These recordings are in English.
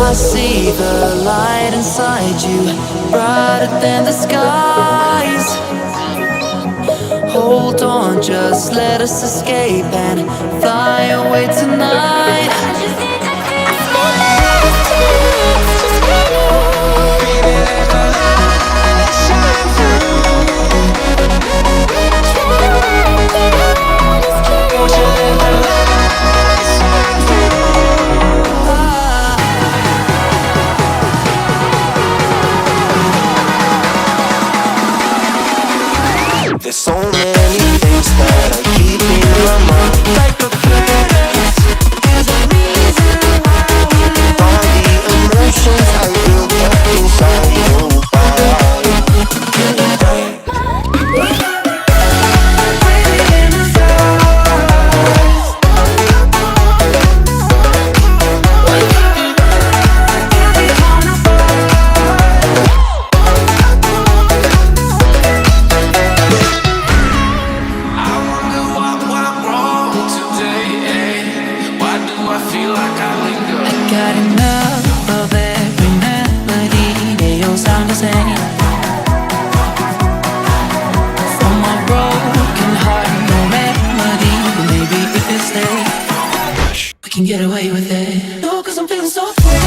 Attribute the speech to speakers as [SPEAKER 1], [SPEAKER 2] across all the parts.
[SPEAKER 1] I see the light inside you, brighter than the skies. Hold on, just let us escape and fly away tonight.
[SPEAKER 2] There's so many things that I keep in my mind, like the planets. There's a reason why we live. All the emotions I built up inside you.
[SPEAKER 1] Got enough of every melody, they all sound the same. From my broken heart, no remedy, but maybe if we stay, we can get away with it. No, 'cause I'm feeling so free.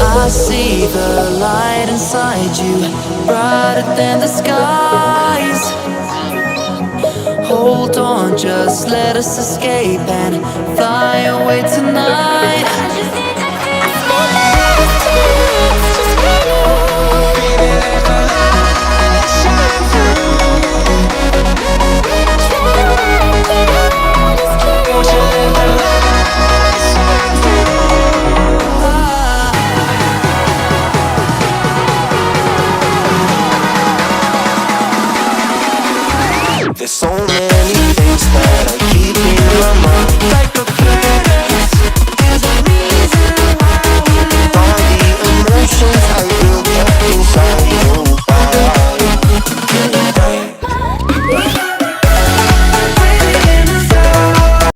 [SPEAKER 1] I see the light inside you, brighter than the skies. Hold on, just let us escape and fly away tonight.